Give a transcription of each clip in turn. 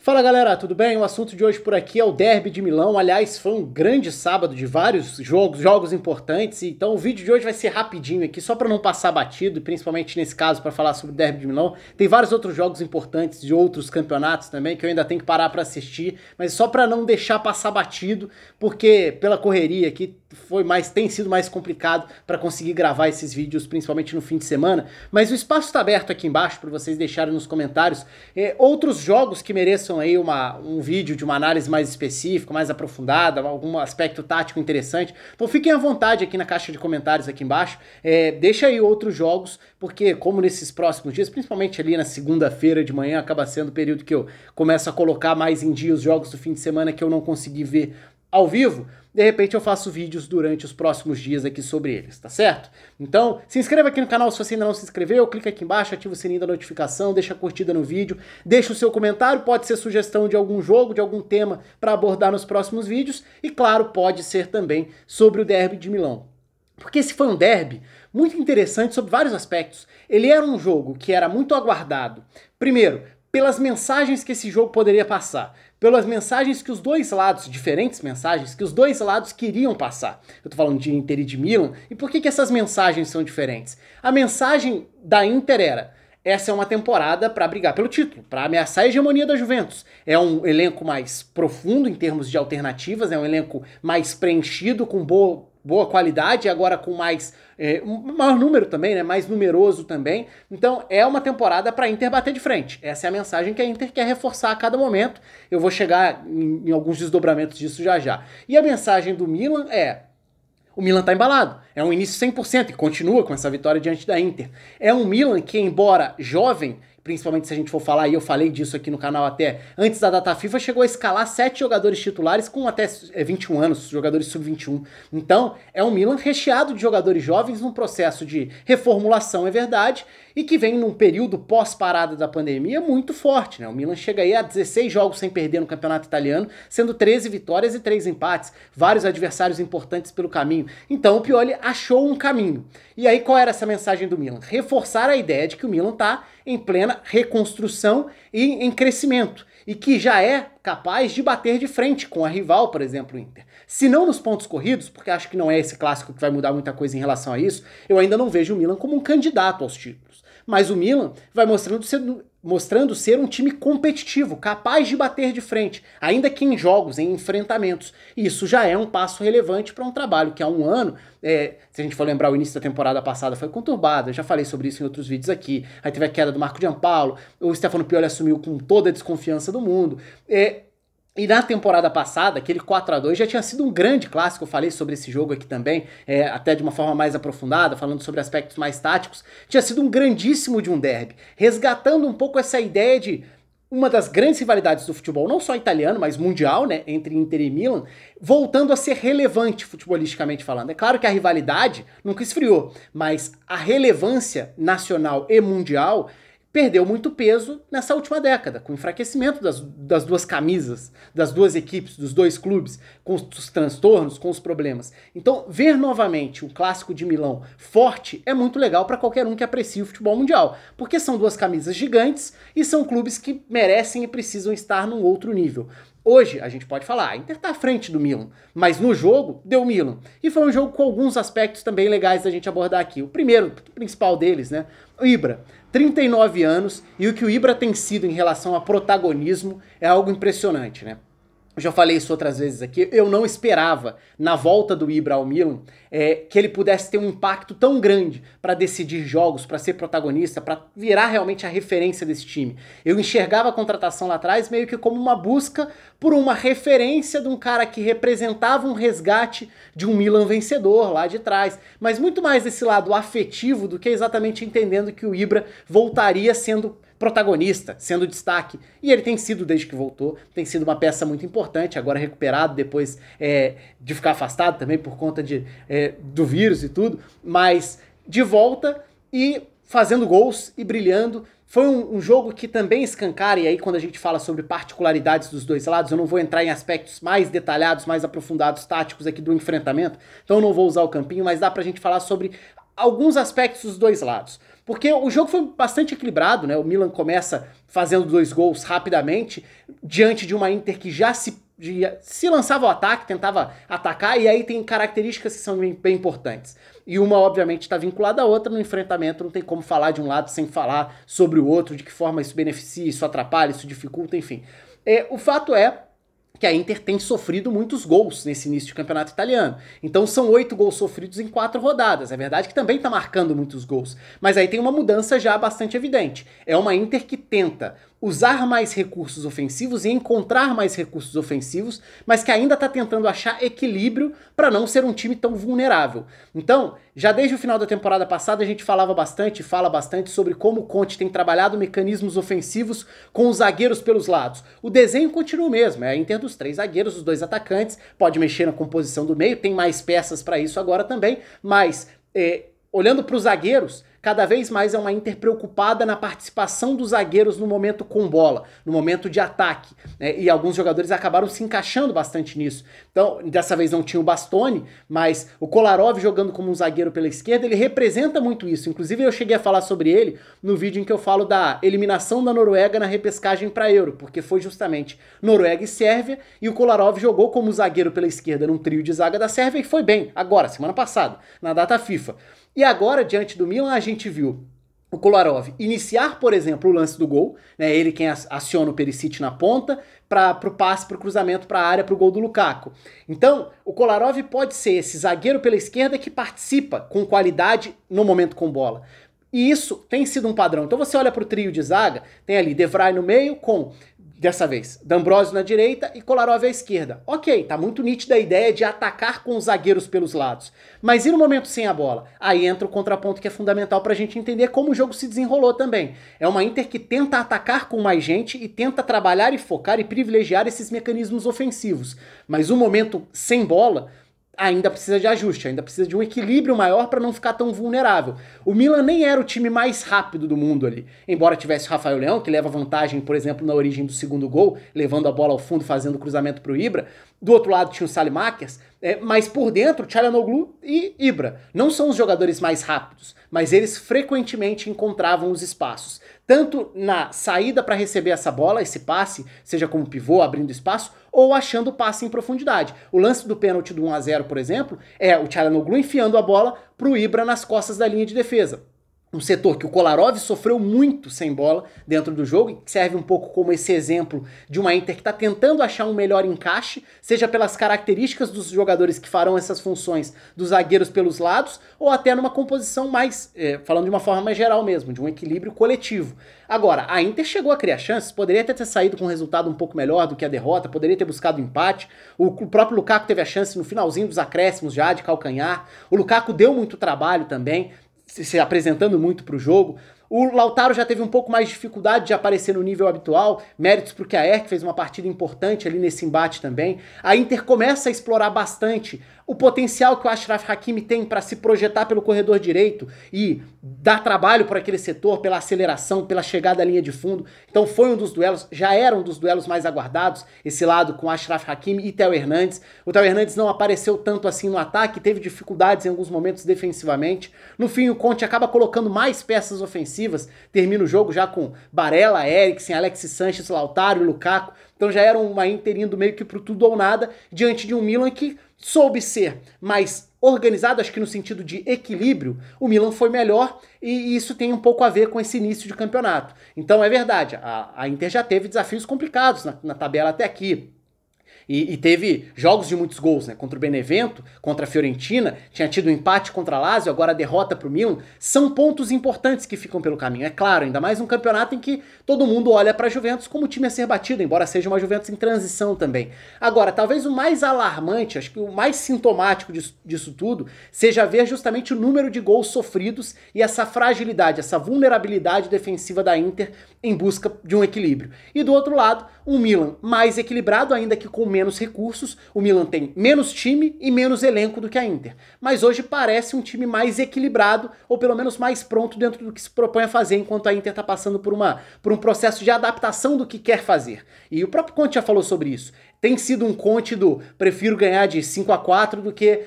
Fala galera, tudo bem? O assunto de hoje por aqui é o Derby de Milão. Aliás, foi um grande sábado de vários jogos importantes, então o vídeo de hoje vai ser rapidinho aqui, só para não passar batido, principalmente nesse caso para falar sobre o Derby de Milão. Tem vários outros jogos importantes de outros campeonatos também que eu ainda tenho que parar para assistir, mas só para não deixar passar batido, porque pela correria aqui tem sido mais complicado para conseguir gravar esses vídeos, principalmente no fim de semana. Mas o espaço está aberto aqui embaixo para vocês deixarem nos comentários outros jogos que mereçam aí um vídeo de uma análise mais específica, mais aprofundada, algum aspecto tático interessante. Então fiquem à vontade aqui na caixa de comentários aqui embaixo. Deixa aí outros jogos, porque como nesses próximos dias, principalmente ali na segunda-feira de manhã, acaba sendo o período que eu começo a colocar mais em dia os jogos do fim de semana que eu não consegui ver ao vivo, de repente eu faço vídeos durante os próximos dias aqui sobre eles, tá certo? Então, se inscreva aqui no canal se você ainda não se inscreveu, clica aqui embaixo, ativa o sininho da notificação, deixa a curtida no vídeo, deixa o seu comentário, pode ser sugestão de algum jogo, de algum tema para abordar nos próximos vídeos, e claro, pode ser também sobre o Derby de Milão. Porque esse foi um derby muito interessante sobre vários aspectos. Ele era um jogo que era muito aguardado. Primeiro, pelas mensagens que esse jogo poderia passar, pelas mensagens que os dois lados, diferentes mensagens, que os dois lados queriam passar. Eu tô falando de Inter e de Milan, e por que essas mensagens são diferentes? A mensagem da Inter era: essa é uma temporada para brigar pelo título, para ameaçar a hegemonia da Juventus. É um elenco mais profundo em termos de alternativas, é um elenco mais preenchido, com boa qualidade, e agora com um maior número também, né? Mais numeroso também. Então é uma temporada para a Inter bater de frente. Essa é a mensagem que a Inter quer reforçar a cada momento. Eu vou chegar em alguns desdobramentos disso já já. E a mensagem do Milan é: o Milan tá embalado, é um início 100% e continua com essa vitória diante da Inter. É um Milan que, embora jovem, principalmente se a gente for falar, e eu falei disso aqui no canal até antes da data FIFA, chegou a escalar 7 jogadores titulares com até 21 anos, jogadores sub-21. Então, é um Milan recheado de jogadores jovens num processo de reformulação, é verdade, e que vem num período pós-parada da pandemia muito forte, né? O Milan chega aí a 16 jogos sem perder no campeonato italiano, sendo 13 vitórias e 3 empates, vários adversários importantes pelo caminho. Então o Pioli achou um caminho. E aí qual era essa mensagem do Milan? Reforçar a ideia de que o Milan tá em plena reconstrução e em crescimento, e que já é capaz de bater de frente com a rival, por exemplo, o Inter. Se não nos pontos corridos, porque acho que não é esse clássico que vai mudar muita coisa em relação a isso, eu ainda não vejo o Milan como um candidato aos títulos. Mas o Milan vai mostrando ser um time competitivo, capaz de bater de frente, ainda que em jogos, em enfrentamentos. E isso já é um passo relevante para um trabalho que há um ano, se a gente for lembrar, o início da temporada passada foi conturbado, eu já falei sobre isso em outros vídeos aqui. Aí teve a queda do Marco Giampaolo, o Stefano Pioli assumiu com toda a desconfiança do mundo. E na temporada passada, aquele 4-2 já tinha sido um grande clássico, eu falei sobre esse jogo aqui também, até de uma forma mais aprofundada, falando sobre aspectos mais táticos. Tinha sido um grandíssimo de um derby, resgatando um pouco essa ideia de uma das grandes rivalidades do futebol, não só italiano, mas mundial, né, entre Inter e Milan, voltando a ser relevante futebolisticamente falando. É claro que a rivalidade nunca esfriou, mas a relevância nacional e mundial perdeu muito peso nessa última década, com o enfraquecimento das duas camisas, das duas equipes, dos dois clubes, com os transtornos, com os problemas. Então, ver novamente um clássico de Milão forte é muito legal para qualquer um que aprecie o futebol mundial, porque são duas camisas gigantes e são clubes que merecem e precisam estar num outro nível. Hoje, a gente pode falar, a Inter tá à frente do Milan, mas no jogo, deu Milan. E foi um jogo com alguns aspectos também legais da gente abordar aqui. O primeiro, o principal deles, né, o Ibra. 39 anos, e o que o Ibra tem sido em relação a protagonismo é algo impressionante, né? Eu já falei isso outras vezes aqui, eu não esperava, na volta do Ibra ao Milan, que ele pudesse ter um impacto tão grande para decidir jogos, para ser protagonista, para virar realmente a referência desse time. Eu enxergava a contratação lá atrás meio que como uma busca por uma referência de um cara que representava um resgate de um Milan vencedor lá de trás, mas muito mais desse lado afetivo do que exatamente entendendo que o Ibra voltaria sendo protagonista, sendo destaque, e ele tem sido desde que voltou, tem sido uma peça muito importante, agora recuperado depois de ficar afastado também por conta do vírus e tudo, mas de volta e fazendo gols e brilhando. Foi um jogo que também escancara, e aí quando a gente fala sobre particularidades dos dois lados, eu não vou entrar em aspectos mais detalhados, mais aprofundados, táticos aqui do enfrentamento, então eu não vou usar o campinho, mas dá pra gente falar sobre alguns aspectos dos dois lados. Porque o jogo foi bastante equilibrado, né? O Milan começa fazendo 2 gols rapidamente, diante de uma Inter que já se lançava ao ataque, tentava atacar, e aí tem características que são bem importantes. E uma, obviamente, está vinculada à outra no enfrentamento, não tem como falar de um lado sem falar sobre o outro, de que forma isso beneficia, isso atrapalha, isso dificulta, enfim. O fato é que a Inter tem sofrido muitos gols nesse início de campeonato italiano. Então são 8 gols sofridos em 4 rodadas. É verdade que também está marcando muitos gols, mas aí tem uma mudança já bastante evidente. É uma Inter que tenta usar mais recursos ofensivos e encontrar mais recursos ofensivos, mas que ainda está tentando achar equilíbrio para não ser um time tão vulnerável. Então, já desde o final da temporada passada a gente fala bastante sobre como o Conte tem trabalhado mecanismos ofensivos com os zagueiros pelos lados. O desenho continua o mesmo, é a Inter dos 3 zagueiros, os 2 atacantes, pode mexer na composição do meio, tem mais peças para isso agora também, mas olhando para os zagueiros, cada vez mais é uma Inter preocupada na participação dos zagueiros no momento com bola, no momento de ataque, né? E alguns jogadores acabaram se encaixando bastante nisso. Então, dessa vez não tinha o Bastoni, mas o Kolarov jogando como um zagueiro pela esquerda, ele representa muito isso. Inclusive eu cheguei a falar sobre ele no vídeo em que eu falo da eliminação da Noruega na repescagem para Euro, porque foi justamente Noruega e Sérvia, e o Kolarov jogou como zagueiro pela esquerda num trio de zaga da Sérvia e foi bem, agora, semana passada, na data FIFA. E agora, diante do Milan, a gente viu o Kolarov iniciar, por exemplo, o lance do gol, né? Ele quem aciona o Perisic na ponta para o passe, para o cruzamento para a área, para o gol do Lukaku. Então, o Kolarov pode ser esse zagueiro pela esquerda que participa com qualidade no momento com bola. E isso tem sido um padrão. Então você olha para o trio de zaga, tem ali De Vrij no meio com, dessa vez, D'Ambrosio na direita e Kolarov à esquerda. Ok, tá muito nítida a ideia de atacar com os zagueiros pelos lados. Mas e no momento sem a bola? Aí entra o contraponto que é fundamental pra gente entender como o jogo se desenrolou também. É uma Inter que tenta atacar com mais gente e tenta trabalhar e focar e privilegiar esses mecanismos ofensivos. Mas o momento sem bola ainda precisa de ajuste, ainda precisa de um equilíbrio maior para não ficar tão vulnerável. O Milan nem era o time mais rápido do mundo ali, embora tivesse o Rafael Leão, que leva vantagem, por exemplo, na origem do segundo gol, levando a bola ao fundo, fazendo o cruzamento para o Ibra. Do outro lado tinha o Saelemaekers, mas por dentro, Çalhanoğlu e Ibra. Não são os jogadores mais rápidos, mas eles frequentemente encontravam os espaços. Tanto na saída para receber essa bola, esse passe, seja como pivô, abrindo espaço, ou achando o passe em profundidade. O lance do pênalti do 1-0, por exemplo, é o Çalhanoğlu enfiando a bola para o Ibra nas costas da linha de defesa. Um setor que o Kolarov sofreu muito sem bola dentro do jogo e que serve um pouco como esse exemplo de uma Inter que está tentando achar um melhor encaixe, seja pelas características dos jogadores que farão essas funções dos zagueiros pelos lados, ou até numa composição mais, falando de uma forma mais geral mesmo, de um equilíbrio coletivo. Agora, a Inter chegou a criar chances, poderia até ter saído com um resultado um pouco melhor do que a derrota, poderia ter buscado um empate, o próprio Lukaku teve a chance no finalzinho dos acréscimos já de calcanhar, o Lukaku deu muito trabalho também, se apresentando muito para o jogo. O Lautaro já teve um pouco mais de dificuldade de aparecer no nível habitual, méritos para o Kjaer, que fez uma partida importante ali nesse embate também. A Inter começa a explorar bastante o potencial que o Achraf Hakimi tem para se projetar pelo corredor direito e dar trabalho por aquele setor, pela aceleração, pela chegada à linha de fundo. Então foi um dos duelos, já era um dos duelos mais aguardados, esse lado com Achraf Hakimi e Theo Hernandes. O Theo Hernandes não apareceu tanto assim no ataque, teve dificuldades em alguns momentos defensivamente. No fim, o Conte acaba colocando mais peças ofensivas, termina o jogo já com Barella, Eriksen, Alexis Sanchez, Lautaro e Lukaku. Então já era uma Inter indo meio que pro tudo ou nada, diante de um Milan que soube ser mais organizado, acho que no sentido de equilíbrio, o Milan foi melhor e isso tem um pouco a ver com esse início de campeonato. Então é verdade, a Inter já teve desafios complicados na tabela até aqui. E teve jogos de muitos gols, né? Contra o Benevento, contra a Fiorentina, tinha tido um empate contra a Lazio, agora a derrota para o Milan. São pontos importantes que ficam pelo caminho. É claro, ainda mais um campeonato em que todo mundo olha para a Juventus como time a ser batido, embora seja uma Juventus em transição também. Agora, talvez o mais alarmante, acho que o mais sintomático disso tudo, seja ver justamente o número de gols sofridos e essa fragilidade, essa vulnerabilidade defensiva da Inter em busca de um equilíbrio. E do outro lado, um Milan mais equilibrado, ainda que com menos recursos. O Milan tem menos time e menos elenco do que a Inter. Mas hoje parece um time mais equilibrado, ou pelo menos mais pronto dentro do que se propõe a fazer, enquanto a Inter está passando por um processo de adaptação do que quer fazer. E o próprio Conte já falou sobre isso. Tem sido um Conte do prefiro ganhar de 5-4 do que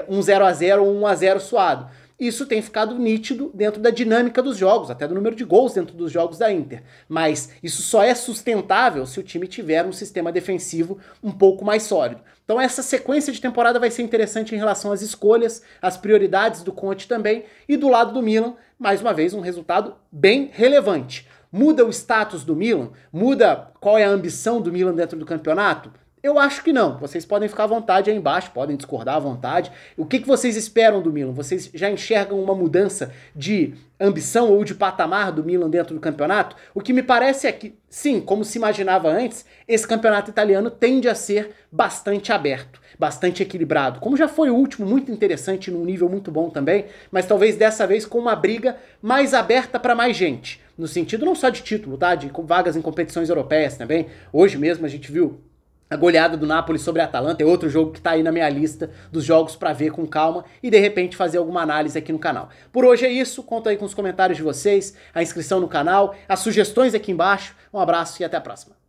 um 0-0 ou 1-0 suado. isso tem ficado nítido dentro da dinâmica dos jogos, até do número de gols dentro dos jogos da Inter. Mas isso só é sustentável se o time tiver um sistema defensivo um pouco mais sólido. Então essa sequência de temporada vai ser interessante em relação às escolhas, às prioridades do Conte também, e do lado do Milan, mais uma vez, um resultado bem relevante. Muda o status do Milan? Muda qual é a ambição do Milan dentro do campeonato? Eu acho que não. Vocês podem ficar à vontade aí embaixo, podem discordar à vontade. O que vocês esperam do Milan? Vocês já enxergam uma mudança de ambição ou de patamar do Milan dentro do campeonato? O que me parece é que, sim, como se imaginava antes, esse campeonato italiano tende a ser bastante aberto, bastante equilibrado. Como já foi o último, muito interessante, num nível muito bom também, mas talvez dessa vez com uma briga mais aberta para mais gente. No sentido não só de título, tá? De vagas em competições europeias também. Hoje mesmo a gente viu a goleada do Napoli sobre a Atalanta, é outro jogo que tá aí na minha lista dos jogos pra ver com calma e de repente fazer alguma análise aqui no canal. Por hoje é isso, conto aí com os comentários de vocês, a inscrição no canal, as sugestões aqui embaixo. Um abraço e até a próxima.